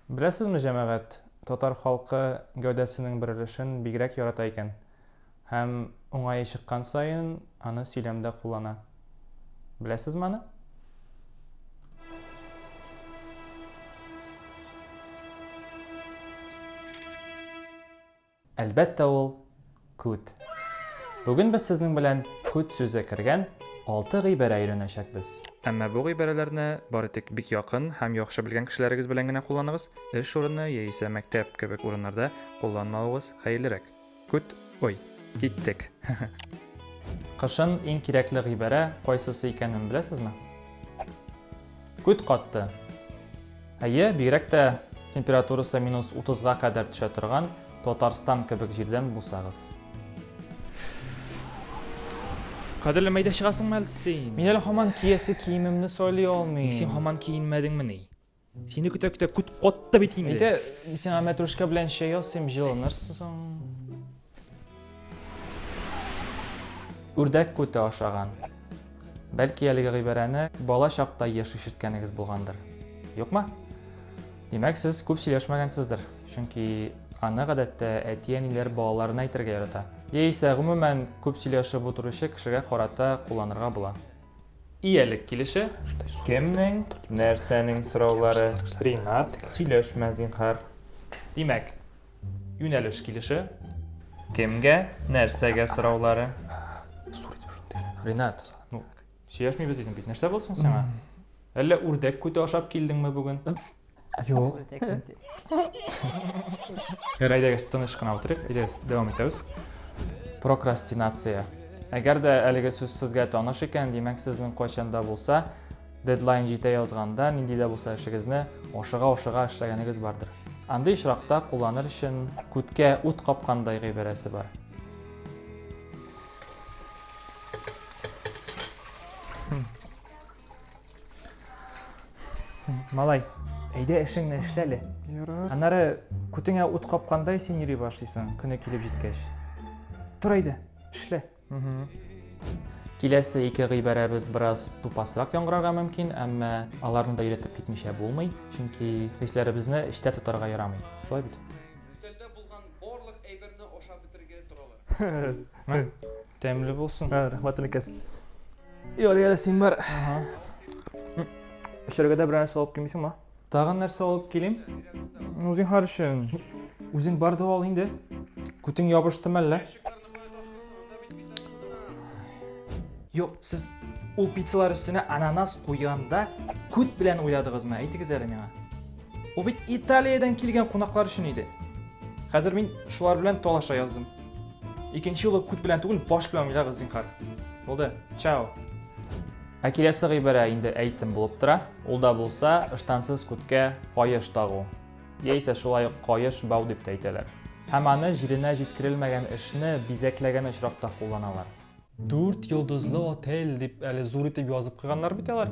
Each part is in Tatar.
Беләсезме, җәмәгать, татар халкы гәүдәсенең берелешен бигрәк ярата икән һәм уңае чыккан саен аны сөйләмдә куллана. Беләсезме аны? Әлбәттә ул күт. Бүген без сезнең белән күт сүзе кергән 6 гыйбарә өйрәнәчәкбез. Әмма бу гыйбарәләрне бары тик бик якын һәм яхшы белгән кешеләрегез белән генә кулланыгыз. Эш урыны яисә мәктәп кебек урыннарда кулланмавыгыз хәерлерәк. Киттек. Кышын иң кирәкле гыйбарә кайсысы икәнен беләсезме? Күт катты. Әйе, бигрәк тә температурасы -30-га кадәр төшә торган Татарстан кебек җирдән булсагыз. Кадерле мәйдә чыгасыңмы әле син? Мин әле һаман киясе киемемне сөйли алмыйм. Син һаман киенмәдеңме ни? Сине көтә күт катты бит инде. Әйдә, сиңа мәтрүшкә белән чәй ясыйм, җылынырсың. Үрдәк күте ашаган. Бәлки әлеге гыйбарәне бала чакта еш ишеткәнегез булгандыр. Юкмы? Димәк, сез күп сөйләшмәгәнсездер, чөнки аны гадәттә әти-әниләр балаларына әйтергә ярата. Яисә гомумән күп сөйләшеп утыручы кешегә карата кулланырга була. Иялек килеше. Кемнең, нәрсәнең сораулары? Ринат, сөйләшмә зинһар. Димәк, юнәлеш килеше. Кемгә, нәрсәгә сораулары? Ринат, сөйләшмибез дидем бит. Нәрсә булсын сиңа? Әллә үрдәк күте ашап килдеңме бүген? Юк. Әйдәгез, тыныч кына утырыйк. Әйдәгез, дәвам итәбез. Прокрастинация. Әгәр дә әлеге сүз сезгә таныш икән, димәк, сезнең кайчан да булса дедлайн җитә язганда, нинди дә булса эшегезне ашыга эшләгәнегез бардыр. Андый очракта кулланыр өчен күткә ут капкандай гыйбарәсе бар. Малай, әйдә эшеңне эшләле. Аннары күтеңә ут капкандай син йөри башлыйсың, көне килеп җиткәч. Тор әйдә, эшлә. Киләсе ике гыйбарәбез бераз тупасрак яңгырарга мөмкин, әмма аларны да өйрәтеп китмичә булмый, чөнки хисләребезне эштә тотарга ярамый. Шулай бит? Өстәлдә булган барлык әйберне ашап бетергә торалар. Тәмле булсын. Рәхмәт өлкәш. Ярый, син бар. Эшләргә дә берәр нәрсә алып килмисеңме? Тагын нәрсә алып килим? Үзең һәр өчен. Үзең бар да ал инде. Күтең ябыштымы әллә? Юк, сез ул пиццалар өстенә ананас куйганда күт белән уйладыгызмы? Әйтегез әле миңа. Ул бит Италиядән килгән кунаклар өчен иде. Хәзер мин шулар белән талаша яздым. Икенче юлы күт белән түгел, баш белән уйлагыз зинһар. Булды. Чао. Киләсе гыйбарә инде әйтем булып тора. Ул да булса, ыштансыз күткә каеш тагу. Яисә шулай ук каеш бау дип тә әйтәләр. Һәм аны җиренә җиткерелмәгән эшне бизәкләгән очракта кулланалар. 4 йолдызлы отель дип әле зур итеп язып куйганнар бит алар.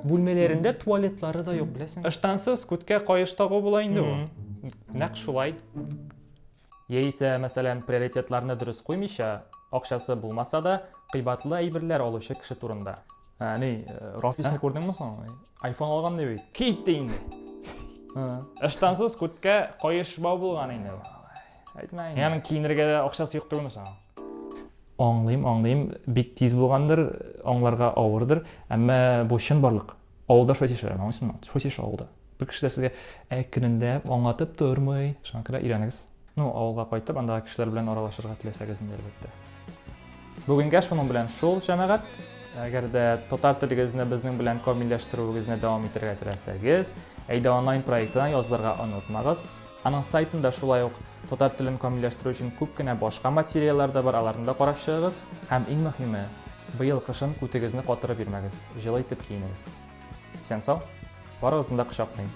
Бүлмәләрендә туалетлары да юк, беләсең. Ыштансыз күткә каеш тагу була инде бу. Нәкъ шулай. Яисә, мәсәлән, приоритетларны дөрес куймыйча, акчасы булмаса да, кыйбатлы әйберләр алучы кеше турында. Рафисны күрдеңме соң? iPhone алган дип. Китте инде. Ыштансыз күткә каеш бау булган инде. Әйтмә. Ягъни киенергә дә акчасы юк түгелме соң? Аңлыйм, бик тиз булгандыр, аңларга авырдыр, әмма бу чын барлык. Авылда шулай тишәләр, аңлыйсыңмы? Шулай тишә авылда. Бер кеше сезгә көнендә аңлатып тормый, шуңа күрә өйрәнегез. Авылга кайтып, андагы кешеләр белән аралашырга теләсәгез инде, әлбәттә. Бүгенгә шуның белән шул, җәмәгать. Әгәр дә татар телегезне безнең белән камилләштерүегезне дәвам итәргә теләсәгез, әйдә онлайн проектына язылырга онытмагыз. Аның сайтында шулай ук татар телен камилләштерү өчен күп кенә башка материаллар да бар, аларны да карап чыгыгыз. Һәм иң мөһиме, быел кышын күтегезне катырып бирмәгез, җылы итеп киенегез. Исән сау, барыгызны да кочаклыйм.